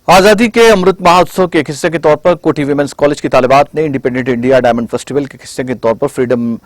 आजादी के अमृत महोत्सव के एक हिस्से के तौर पर कोठी विमेंस कॉलेज की तालिबात ने इंडिपेंडेंट इंडिया डायमंड फेस्टिवल के हिस्से के तौर पर फ्रीडम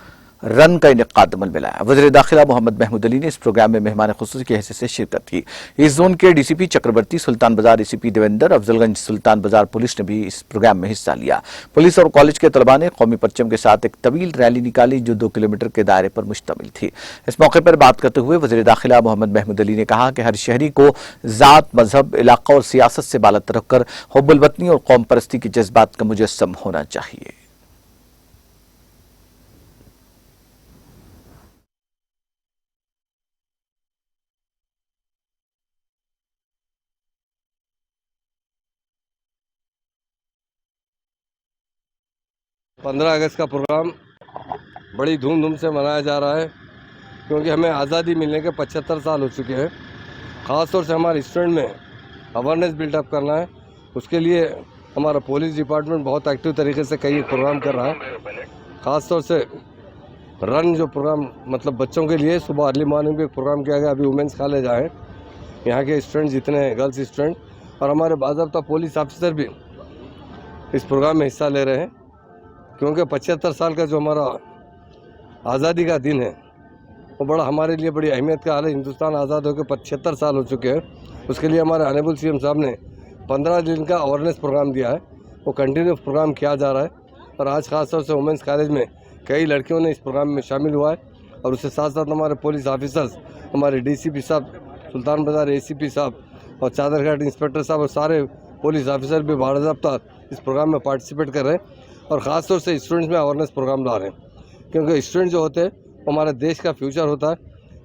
रन का इनेकाद अमल में लाया। वज़ीर दाखिला मोहम्मद महमूद अली ने इस प्रोग्राम में मेहमान खुसूसी की हैसियत से शिरकत की। इस जोन के डीसीपी चक्रवर्ती, सुल्तान बाजार एसीपी देवेंद्र, अफजलगंज सुल्तान बाजार पुलिस ने भी इस प्रोग्राम में हिस्सा लिया। पुलिस और कॉलेज के तलबा ने कौमी परचम के साथ एक तवील रैली निकाली जो 2 किलोमीटर के दायरे पर मुश्तमिल थी। इस मौके पर बात करते हुए वज़ीर दाखिला मोहम्मद महमूद अली ने कहा कि हर शहरी को ज़ात, मजहब, इलाका और सियासत से बाला रखकर हुब्बुल वतनी और कौम परस्ती के जज्बात का मुजस्सम होना चाहिए। पंद्रह अगस्त का प्रोग्राम बड़ी धूमधाम से मनाया जा रहा है क्योंकि हमें आज़ादी मिलने के 75 साल हो चुके हैं। ख़ास तौर से हमारे स्टूडेंट में अवेयरनेस बिल्डअप करना है, उसके लिए हमारा पुलिस डिपार्टमेंट बहुत एक्टिव तरीके से कई प्रोग्राम कर रहा है। ख़ास तौर से रन जो प्रोग्राम मतलब बच्चों के लिए सुबह अर्ली मॉर्निंग में एक प्रोग्राम किया गया। अभी वुमेंस कॉलेज आए, यहाँ के स्टूडेंट जितने हैं गर्ल्स स्टूडेंट और हमारे बाज़ाब्ता पुलिस ऑफिसर भी इस प्रोग्राम में हिस्सा ले रहे हैं क्योंकि 75 साल का जो हमारा आज़ादी का दिन है वो बड़ा हमारे लिए बड़ी अहमियत का हाल है। हिंदुस्तान आज़ाद होकर 75 साल हो चुके हैं। उसके लिए हमारे ऑनरेबल सीएम साहब ने 15 दिन का अवेयरनेस प्रोग्राम दिया है, वो कंटिन्यू प्रोग्राम किया जा रहा है। और आज खास तौर से वुमेंस कॉलेज में कई लड़कियों ने इस प्रोग्राम में शामिल हुआ है और उसके साथ साथ हमारे पुलिस ऑफिसर्स, हमारे डीसीपी साहब, सुल्तान बाजार एसीपी साहब और चादरघाट इंस्पेक्टर साहब और सारे पुलिस ऑफिसर भी बाज़ाब्ता इस प्रोग्राम में पार्टिसिपेट कर रहे हैं। और ख़ास तौर से स्टूडेंट्स में अवेयरनेस प्रोग्राम ला रहे हैं क्योंकि स्टूडेंट जो होते हैं वो हमारे देश का फ्यूचर होता है।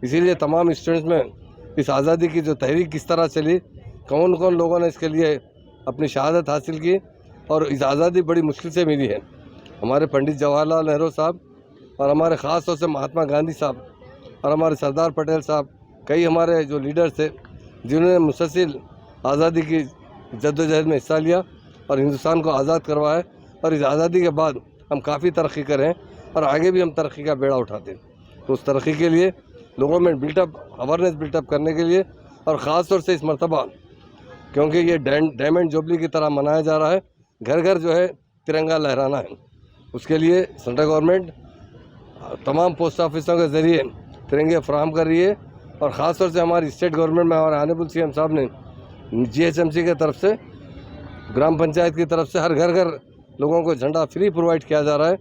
इसीलिए तमाम स्टूडेंट्स में इस आज़ादी की जो तहरीक किस तरह चली, कौन कौन लोगों ने इसके लिए अपनी शहादत हासिल की और इस आज़ादी बड़ी मुश्किल से मिली है। हमारे पंडित जवाहरलाल नेहरू साहब और हमारे ख़ास तौर से महात्मा गांधी साहब और हमारे सरदार पटेल साहब, कई हमारे जो लीडर्स थे जिन्होंने मुसलसल आज़ादी की जद्दोजहद में हिस्सा लिया और हिंदुस्तान को आज़ाद करवाया। और इस आज़ादी के बाद हम काफ़ी तरक्की करें और आगे भी हम तरक्की का बेड़ा उठाते हैं। तो उस तरक्की के लिए लोगों में अवेयरनेस बिल्टअप करने के लिए और ख़ास तौर से इस मरतबा क्योंकि ये डायमंड जुबली की तरह मनाया जा रहा है, घर घर जो है तिरंगा लहराना है, उसके लिए सेंट्रल गवर्नमेंट तमाम पोस्ट ऑफिसों के ज़रिए तिरंगे फराहम कर रही है। और ख़ास तौर से हमारी स्टेट गवर्नमेंट में हमारे ऑनरेबल सीएम साहब ने GHMC की तरफ से, ग्राम पंचायत की तरफ से हर घर लोगों को झंडा फ्री प्रोवाइड किया जा रहा है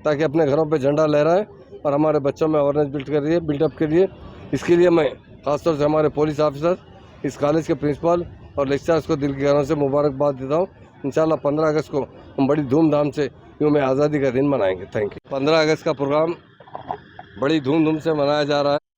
ताकि अपने घरों पे झंडा लहराए और हमारे बच्चों में अवेयरनेस बिल्डअप के लिए इसके लिए मैं खासतौर से हमारे पुलिस ऑफिसर, इस कॉलेज के प्रिंसिपल और लेक्चरर्स को दिल की गहराइयों से मुबारकबाद देता हूँ। इंशाल्लाह 15 अगस्त को हम बड़ी धूमधाम से यूं आज़ादी का दिन मनाएंगे। Thank you. 15 अगस्त का प्रोग्राम बड़ी धूमधाम से मनाया जा रहा है।